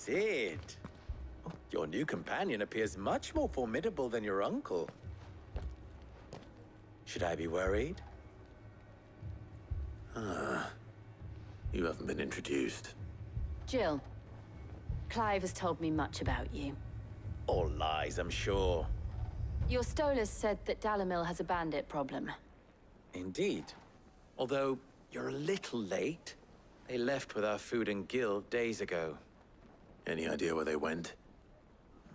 Sid. Your new companion appears much more formidable than your uncle. Should I be worried? You haven't been introduced. Jill, Clive has told me much about you. All lies, I'm sure. Your Stolas said that Dalamil has a bandit problem. Indeed. Although, you're a little late. They left with our food and guild days ago. Any idea where they went?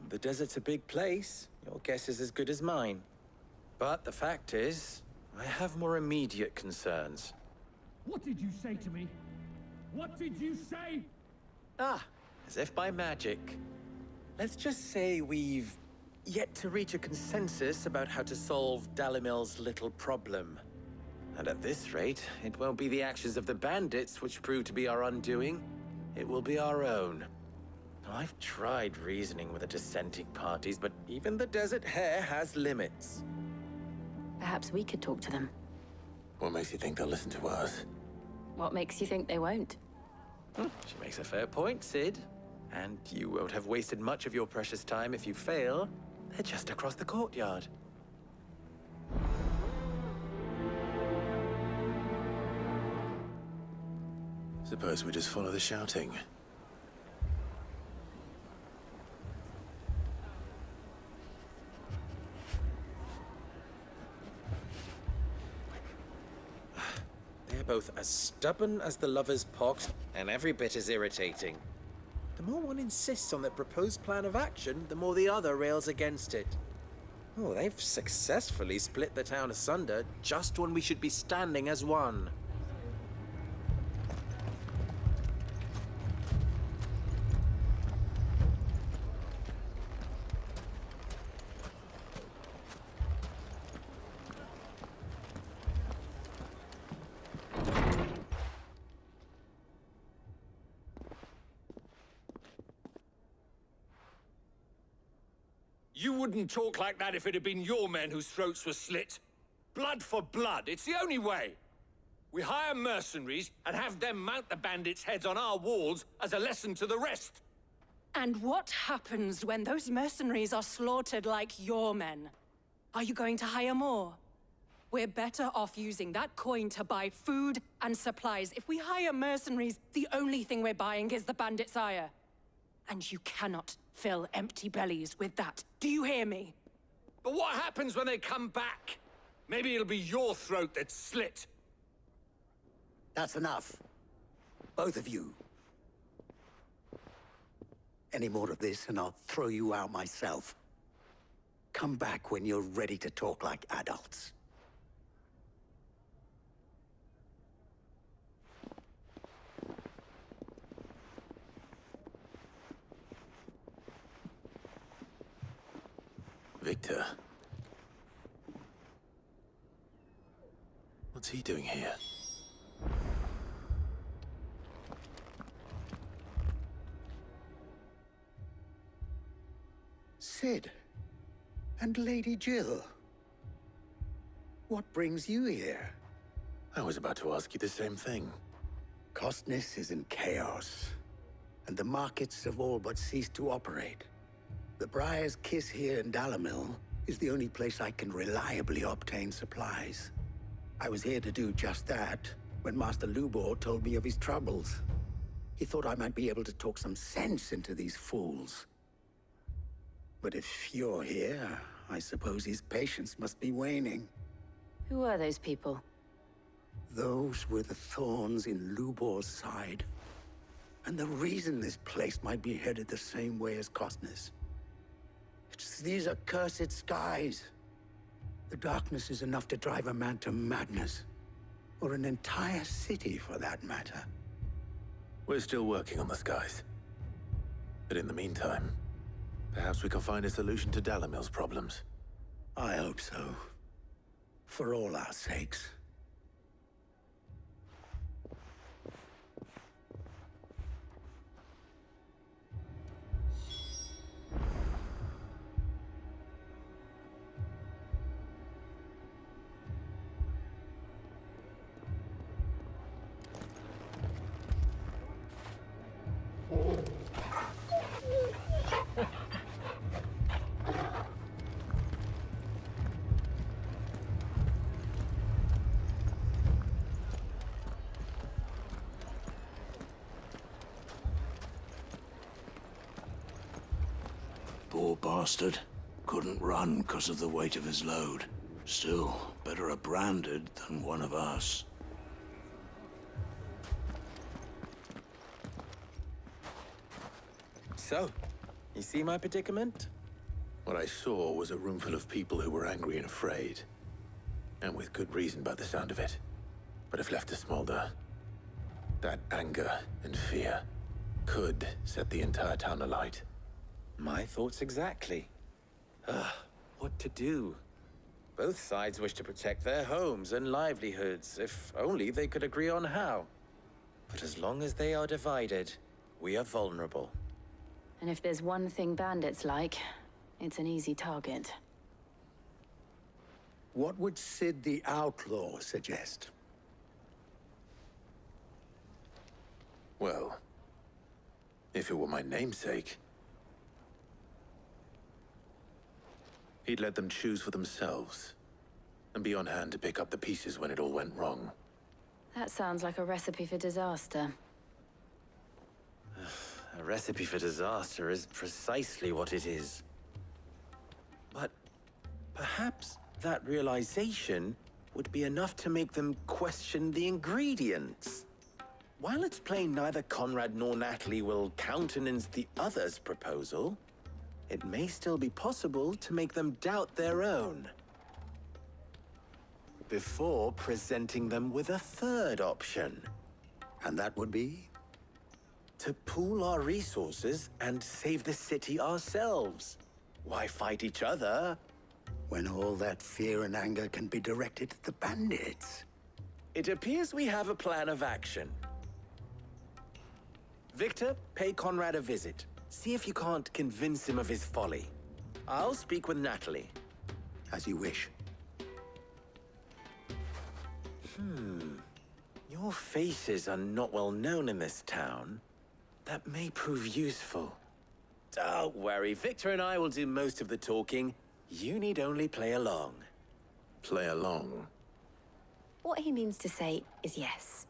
The desert's a big place. Your guess is as good as mine. But the fact is, I have more immediate concerns. What did you say to me? What did you say? As if by magic. Let's just say we've yet to reach a consensus about how to solve Dalamil's little problem. And at this rate, it won't be the actions of the bandits which prove to be our undoing. It will be our own. Now, I've tried reasoning with the dissenting parties, but even the Desert Hare has limits. Perhaps we could talk to them. What makes you think they'll listen to us? What makes you think they won't? She makes a fair point, Sid. And you won't have wasted much of your precious time if you fail. They're just across the courtyard. Suppose we just follow the shouting. They're both as stubborn as the lover's pox, and every bit as irritating. The more one insists on their proposed plan of action, the more the other rails against it. Oh, they've successfully split the town asunder just when we should be standing as one. You wouldn't talk like that if it had been your men whose throats were slit. Blood for blood, it's the only way. We hire mercenaries and have them mount the bandits' heads on our walls as a lesson to the rest. And what happens when those mercenaries are slaughtered like your men? Are you going to hire more? We're better off using that coin to buy food and supplies. If we hire mercenaries, the only thing we're buying is the bandits' ire. And you cannot fill empty bellies with that. Do you hear me? But what happens when they come back? Maybe it'll be your throat that's slit. That's enough. Both of you. Any more of this and I'll throw you out myself. Come back when you're ready to talk like adults. Victor. What's he doing here? Sid. And Lady Jill. What brings you here? I was about to ask you the same thing. Costness is in chaos, and the markets have all but ceased to operate. The Briar's Kiss here in Dalamil is the only place I can reliably obtain supplies. I was here to do just that when Master Lubor told me of his troubles. He thought I might be able to talk some sense into these fools. But if you're here, I suppose his patience must be waning. Who are those people? Those were the thorns in Lubor's side. And the reason this place might be headed the same way as Costness. It's these accursed skies. The darkness is enough to drive a man to madness. Or an entire city, for that matter. We're still working on the skies. But in the meantime, perhaps we can find a solution to Dalamil's problems. I hope so. For all our sakes. bastard. Couldn't run because of the weight of his load. Still, better a branded than one of us. So, you see my predicament? What I saw was a room full of people who were angry and afraid. And with good reason by the sound of it. But if left to smolder, that anger and fear could set the entire town alight. My thoughts exactly. What to do? Both sides wish to protect their homes and livelihoods, if only they could agree on how. But as long as they are divided, we are vulnerable. And if there's one thing bandits like, it's an easy target. What would Sid the Outlaw suggest? Well, if it were my namesake, he'd let them choose for themselves, and be on hand to pick up the pieces when it all went wrong. That sounds like a recipe for disaster. A recipe for disaster is precisely what it is. But perhaps that realization would be enough to make them question the ingredients. While it's plain neither Conrad nor Natalie will countenance the other's proposal, it may still be possible to make them doubt their own. Before presenting them with a third option. And that would be? To pool our resources and save the city ourselves. Why fight each other? When all that fear and anger can be directed at the bandits. It appears we have a plan of action. Victor, pay Conrad a visit. See if you can't convince him of his folly. I'll speak with Natalie. As you wish. Your faces are not well known in this town. That may prove useful. Don't worry, Victor and I will do most of the talking. You need only play along. Play along. What he means to say is yes.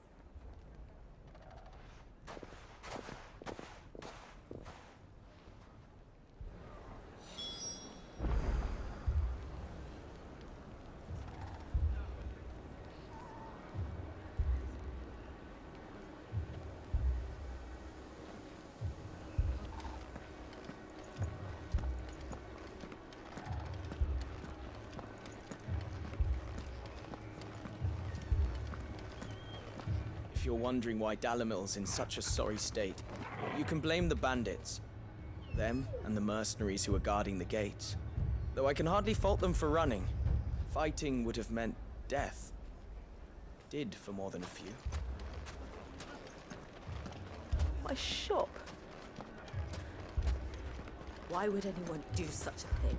If you're wondering why Dalimil's in such a sorry state, you can blame the bandits. Them and the mercenaries who are guarding the gates. Though I can hardly fault them for running. Fighting would have meant death. Did for more than a few. My shop? Why would anyone do such a thing?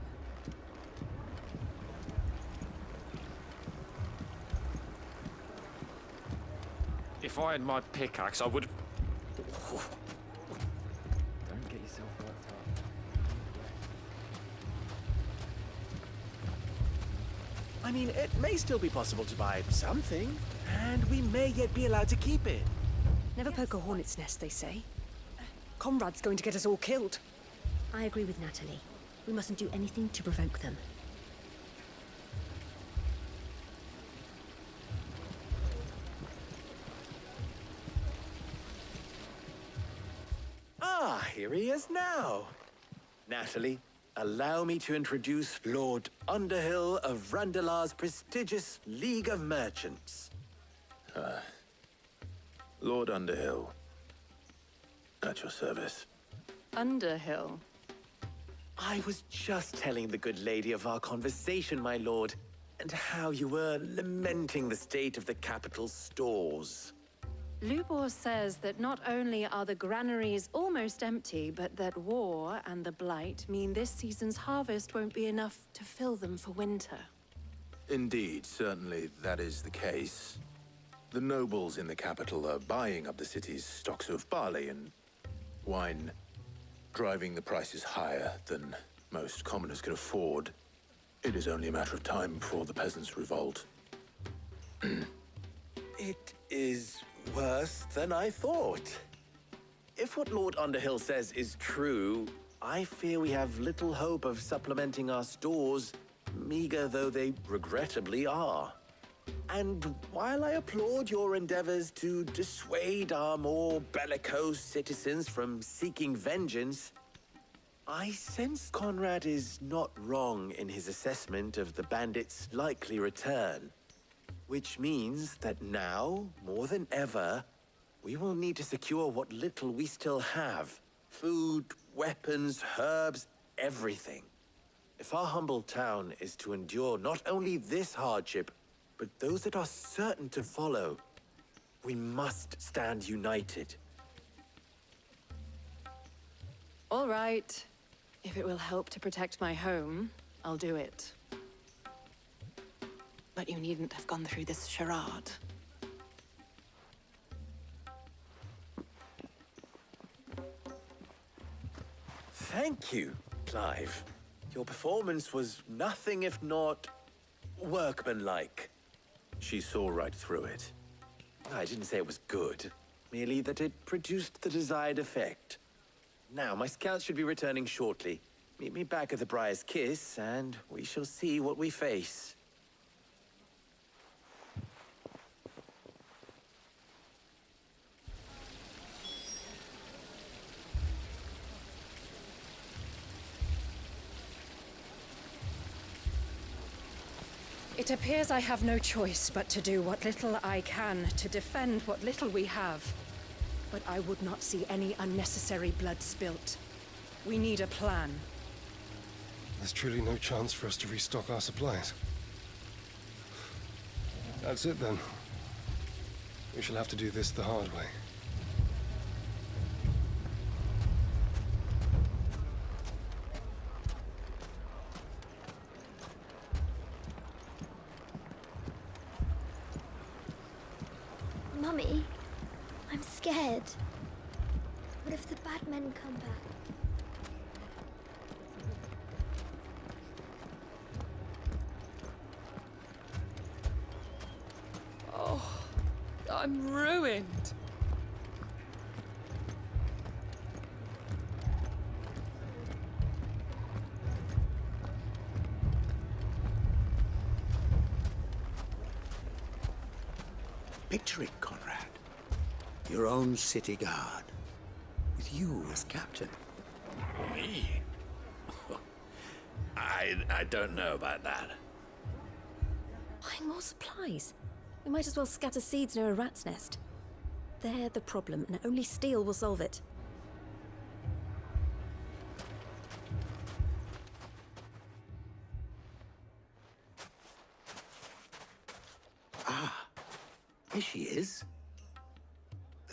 If I had my pickaxe, I would... Don't get yourself worked up. I mean, it may still be possible to buy something, and we may yet be allowed to keep it. Never poke a hornet's nest, they say. Conrad's going to get us all killed. I agree with Natalie. We mustn't do anything to provoke them. Ah, here he is now. Natalie, allow me to introduce Lord Underhill of Randalar's prestigious League of Merchants. Lord Underhill. At your service. Underhill. I was just telling the good lady of our conversation, my lord, and how you were lamenting the state of the capital's stores. Lubor says that not only are the granaries almost empty, but that war and the Blight mean this season's harvest won't be enough to fill them for winter. Indeed, certainly that is the case. The nobles in the capital are buying up the city's stocks of barley and wine, driving the prices higher than most commoners can afford. It is only a matter of time before the peasants revolt. It is worse than I thought. If what Lord Underhill says is true, I fear we have little hope of supplementing our stores, meager though they regrettably are. And while I applaud your endeavors to dissuade our more bellicose citizens from seeking vengeance, I sense Conrad is not wrong in his assessment of the bandits' likely return. Which means that now, more than ever, we will need to secure what little we still have. Food, weapons, herbs, everything. If our humble town is to endure not only this hardship, but those that are certain to follow, we must stand united. All right. If it will help to protect my home, I'll do it. But you needn't have gone through this charade. Thank you, Clive. Your performance was nothing if not workmanlike. She saw right through it. I didn't say it was good, merely that it produced the desired effect. Now, my scouts should be returning shortly. Meet me back at the Briar's Kiss, and we shall see what we face. It appears I have no choice but to do what little I can to defend what little we have. But I would not see any unnecessary blood spilt. We need a plan. There's truly no chance for us to restock our supplies. That's it then. We shall have to do this the hard way. Mummy, I'm scared. What if the bad men come back? Oh, I'm ruined. Picture it, Conrad. Your own city guard, with you as captain. Me? I don't know about that. Buying more supplies. We might as well scatter seeds near a rat's nest. They're the problem, and only steel will solve it. Here she is.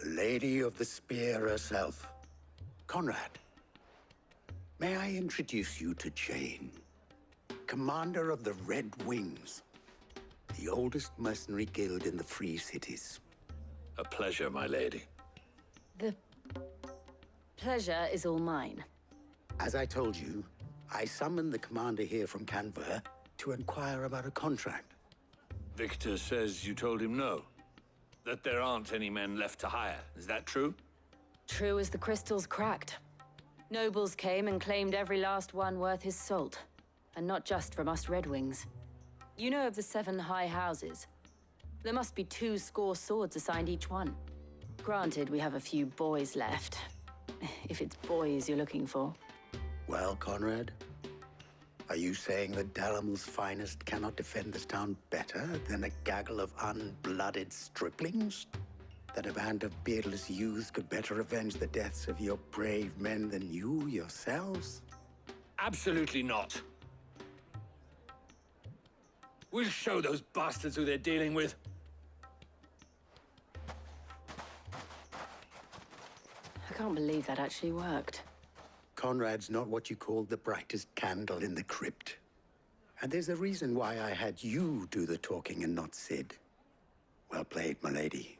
The Lady of the Spear herself. Conrad, may I introduce you to Jane, commander of the Red Wings, the oldest mercenary guild in the Free Cities. A pleasure, my lady. The pleasure is all mine. As I told you, I summoned the commander here from Canver to inquire about a contract. Victor says you told him no. That there aren't any men left to hire. Is that true? True as the crystals cracked. Nobles came and claimed every last one worth his salt. And not just from us Red Wings. You know of the 7 high houses. There must be 2 swords assigned each one. Granted, we have a few boys left. If it's boys you're looking for. Well, Conrad, are you saying that Dalamel's finest cannot defend this town better than a gaggle of unblooded striplings? That a band of beardless youths could better avenge the deaths of your brave men than you yourselves? Absolutely not. We'll show those bastards who they're dealing with. I can't believe that actually worked. Conrad's not what you call the brightest candle in the crypt. And there's a reason why I had you do the talking and not Sid. Well played, my lady.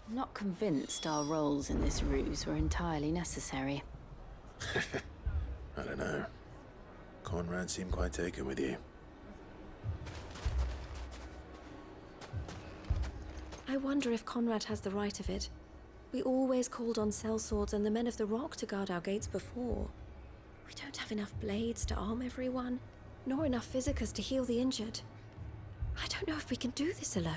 I'm not convinced our roles in this ruse were entirely necessary. I don't know. Conrad seemed quite taken with you. I wonder if Conrad has the right of it. We always called on sellswords and the men of the rock to guard our gates before. We don't have enough blades to arm everyone, nor enough physicers to heal the injured. I don't know if we can do this alone.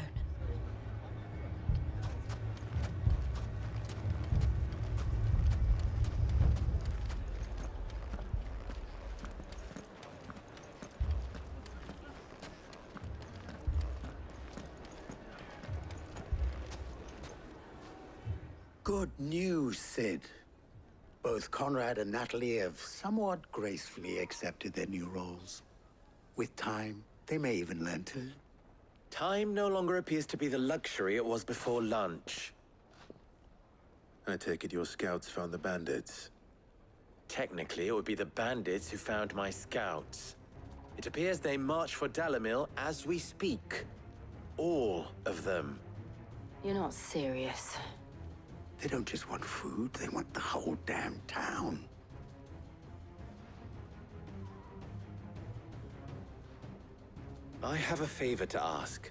Good news, Sid. Both Conrad and Natalie have somewhat gracefully accepted their new roles. With time, they may even learn to. Time no longer appears to be the luxury it was before lunch. I take it your scouts found the bandits. Technically, it would be the bandits who found my scouts. It appears they march for Dalimil as we speak. All of them. You're not serious. They don't just want food, they want the whole damn town. I have a favor to ask.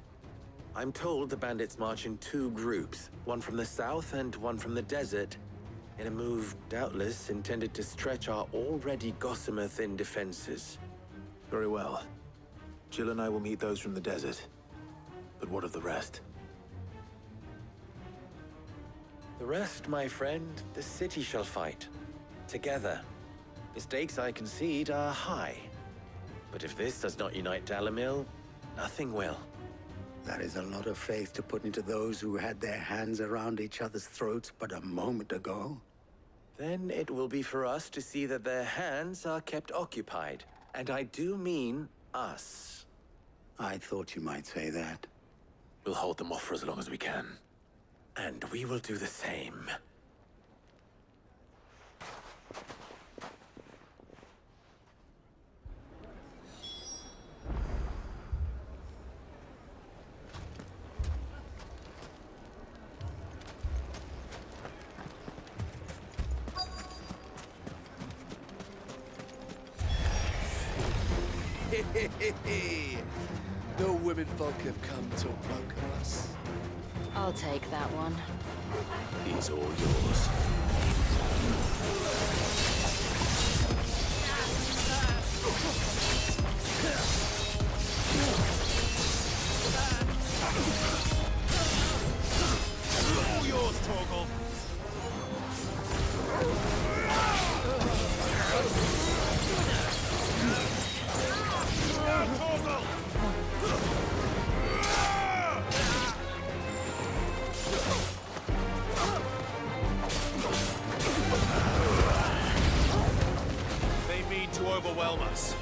I'm told the bandits march in two groups, one from the south and one from the desert, in a move doubtless intended to stretch our already gossamer-thin defenses. Very well. Jill and I will meet those from the desert. But what of the rest? The rest, my friend, the city shall fight. Together. The stakes, I concede, are high. But if this does not unite Dalimil, nothing will. That is a lot of faith to put into those who had their hands around each other's throats but a moment ago. Then it will be for us to see that their hands are kept occupied. And I do mean us. I thought you might say that. We'll hold them off for as long as we can. And we will do the same. No women folk have come to welcome us. I'll take that one. He's all yours. All yours, Torgal. They mean to overwhelm us.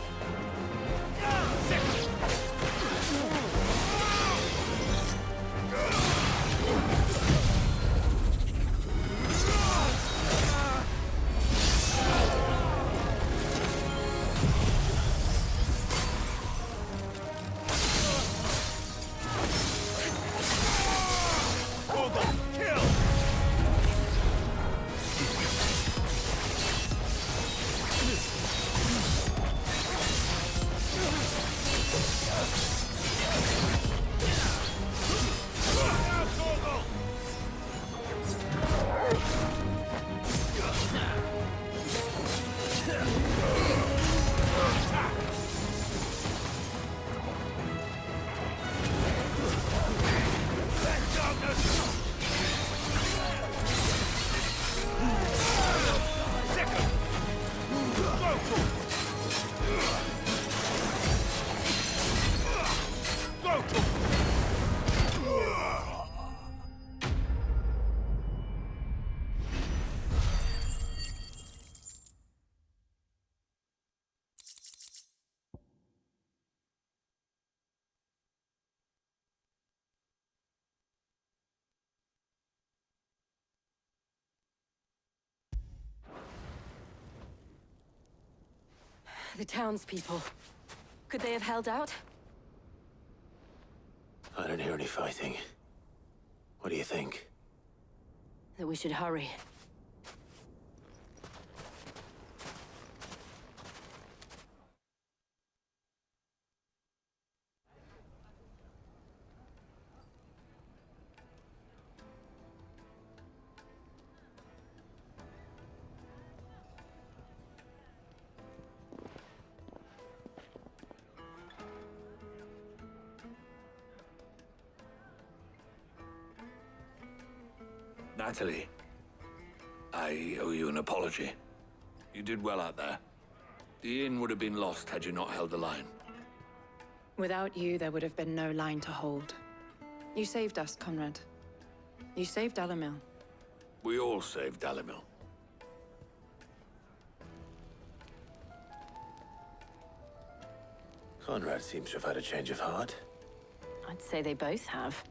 The townspeople. Could they have held out? I don't hear any fighting. What do you think? That we should hurry. Natalie, I owe you an apology. You did well out there. The inn would have been lost had you not held the line. Without you, there would have been no line to hold. You saved us, Conrad. You saved Dalimil. We all saved Dalimil. Conrad seems to have had a change of heart. I'd say they both have.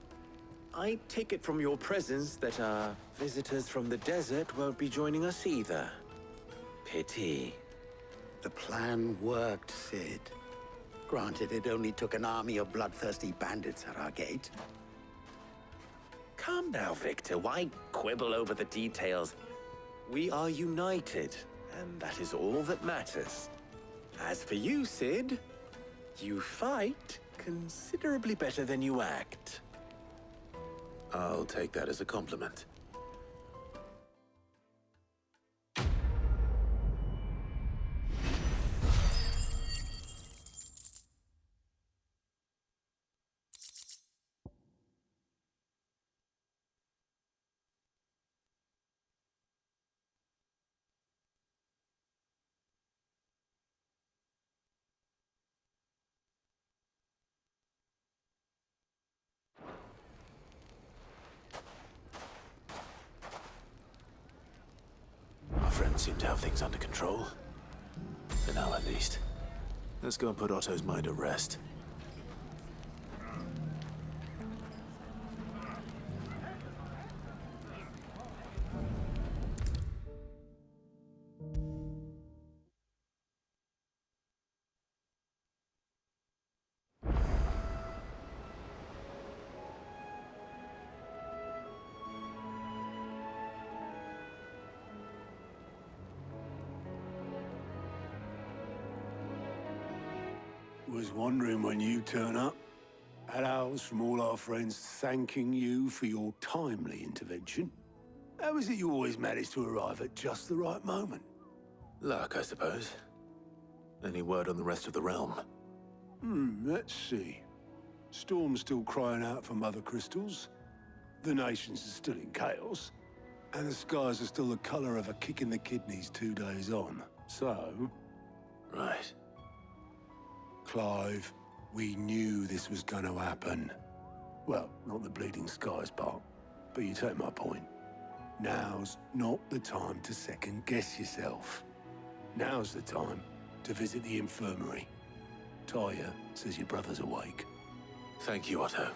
I take it from your presence that our visitors from the desert won't be joining us either. Pity. The plan worked, Sid. Granted, it only took an army of bloodthirsty bandits at our gate. Calm now, Victor. Why quibble over the details? We are united, and that is all that matters. As for you, Sid, you fight considerably better than you act. I'll take that as a compliment. Our friends seem to have things under control. For now, at least. Let's go and put Otto's mind at rest. Was wondering when you turn up. Hellos from all our friends thanking you for your timely intervention. How is it you always manage to arrive at just the right moment? Luck, I suppose. Any word on the rest of the realm? Let's see. Storm's still crying out for mother crystals. The nations are still in chaos. And the skies are still the color of a kick in the kidneys 2 days on. So... Right. Clive, we knew this was going to happen. Well, not the bleeding skies part, but you take my point. Now's not the time to second-guess yourself. Now's the time to visit the infirmary. Talia says your brother's awake. Thank you, Otto.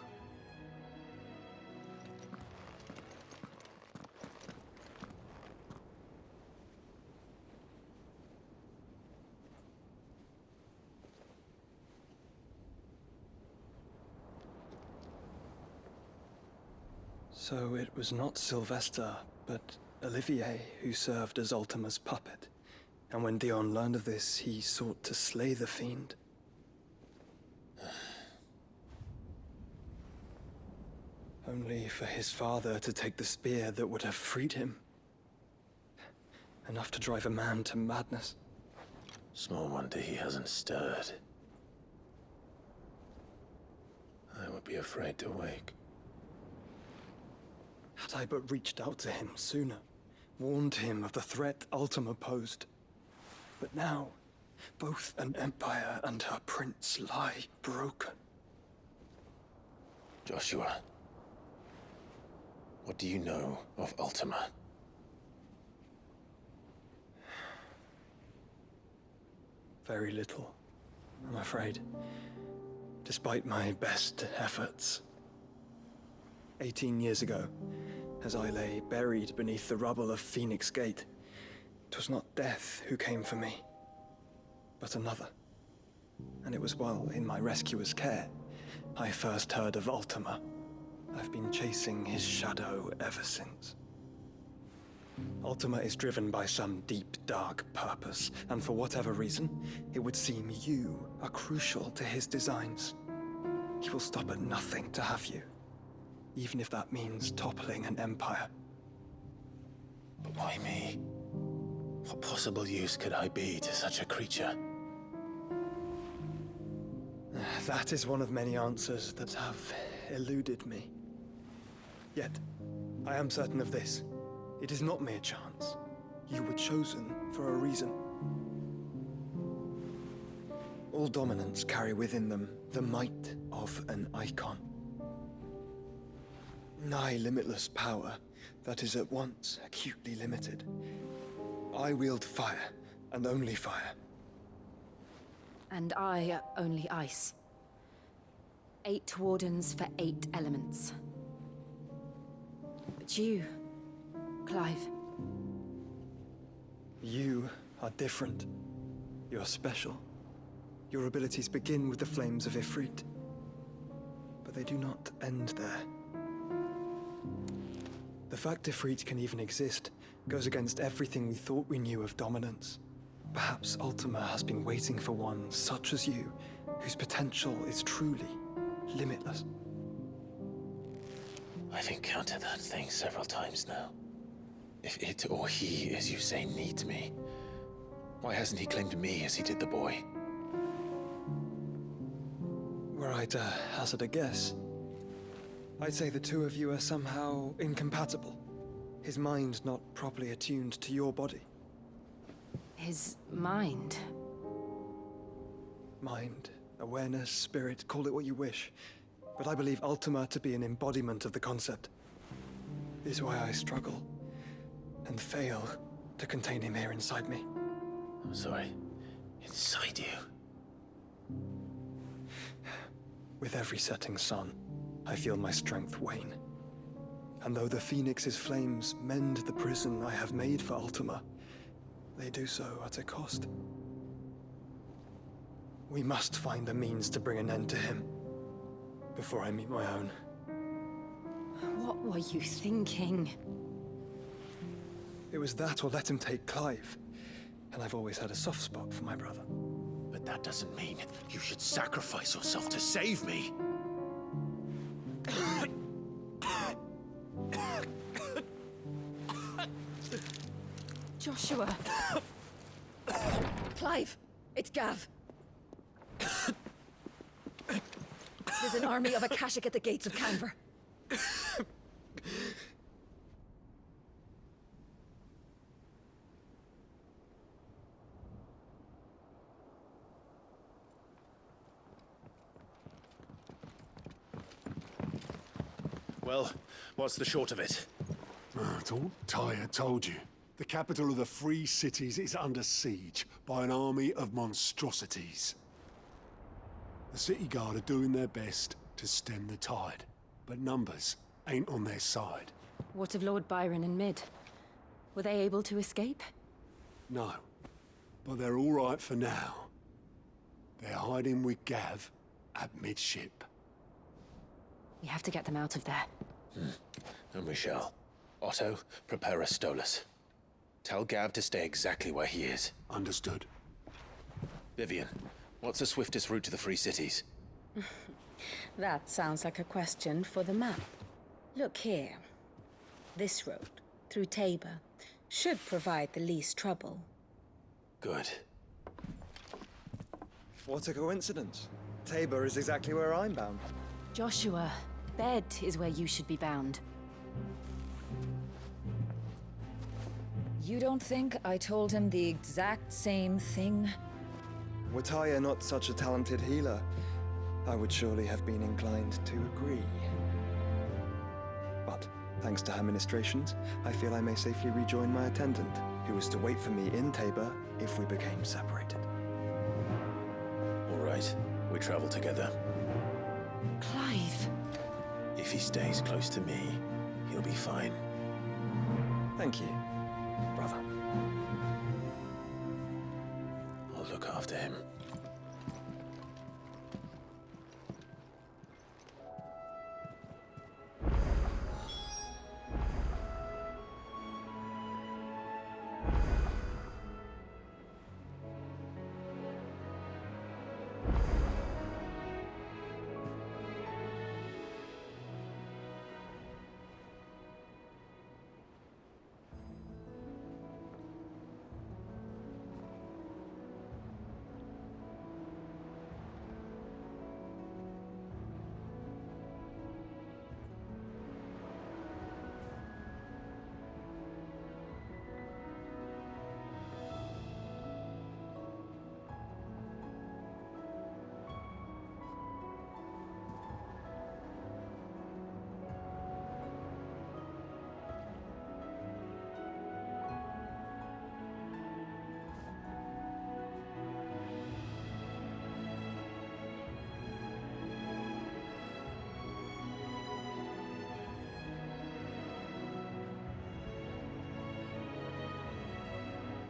So it was not Sylvester, but Olivier who served as Ultima's puppet. And when Dion learned of this, he sought to slay the fiend. Only for his father to take the spear that would have freed him. Enough to drive a man to madness. Small wonder he hasn't stirred. I would be afraid to wake. Had I but reached out to him sooner, warned him of the threat Ultima posed. But now, both an empire and her prince lie broken. Joshua, what do you know of Ultima? Very little, I'm afraid. Despite my best efforts. 18 years ago, as I lay buried beneath the rubble of Phoenix Gate, 'twas not death who came for me, but another. And it was while in my rescuer's care, I first heard of Ultima. I've been chasing his shadow ever since. Ultima is driven by some deep, dark purpose, and for whatever reason, it would seem you are crucial to his designs. He will stop at nothing to have you, even if that means toppling an empire. But why me? What possible use could I be to such a creature? That is one of many answers that have eluded me. Yet, I am certain of this. It is not mere chance. You were chosen for a reason. All dominants carry within them the might of an icon. Nigh limitless power that is at once acutely limited. I wield fire, and only fire. And I only ice. 8 wardens for 8 elements. But you, Clive. You are different. You're special. Your abilities begin with the flames of Ifrit. But they do not end there. The fact Ifrit can even exist goes against everything we thought we knew of dominance. Perhaps Ultima has been waiting for one such as you, whose potential is truly limitless. I've encountered that thing several times now. If it or he, as you say, needs me, why hasn't he claimed me as he did the boy? Were I to hazard a guess, I'd say the two of you are somehow incompatible. His mind not properly attuned to your body. His mind? Mind, awareness, spirit, call it what you wish. But I believe Ultima to be an embodiment of the concept. This is why I struggle and fail to contain him here inside me. I'm sorry. Inside you? With every setting sun, I feel my strength wane. And though the Phoenix's flames mend the prison I have made for Ultima, they do so at a cost. We must find a means to bring an end to him before I meet my own. What were you thinking? It was that or let him take Clive. And I've always had a soft spot for my brother. But that doesn't mean you should sacrifice yourself to save me. Joshua. Clive, it's Gav. There's an army of Akashic at the gates of Canver. Well, what's the short of it? Tyre told you. The capital of the Free Cities is under siege by an army of monstrosities. The City Guard are doing their best to stem the tide, but numbers ain't on their side. What of Lord Byron and Mid? Were they able to escape? No, but they're all right for now. They're hiding with Gav at midship. We have to get them out of there. And we shall. Otto, prepare a Stolas. Tell Gav to stay exactly where he is. Understood. Vivian, what's the swiftest route to the Free Cities? That sounds like a question for the map. Look here. This road, through Tabor, should provide the least trouble. Good. What a coincidence. Tabor is exactly where I'm bound. Joshua, bed is where you should be bound. You don't think I told him the exact same thing? Were Tyre not such a talented healer, I would surely have been inclined to agree. But, thanks to her ministrations, I feel I may safely rejoin my attendant, who is to wait for me in Tabor if we became separated. All right, we travel together. Clive! If he stays close to me, he'll be fine. Thank you, brother. I'll look after him.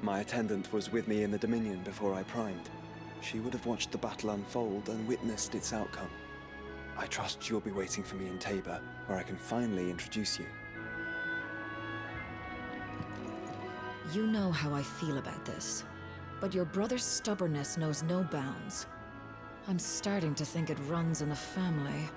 My attendant was with me in the Dominion before I primed. She would have watched the battle unfold and witnessed its outcome. I trust you'll be waiting for me in Tabor, where I can finally introduce you. You know how I feel about this, but your brother's stubbornness knows no bounds. I'm starting to think it runs in the family.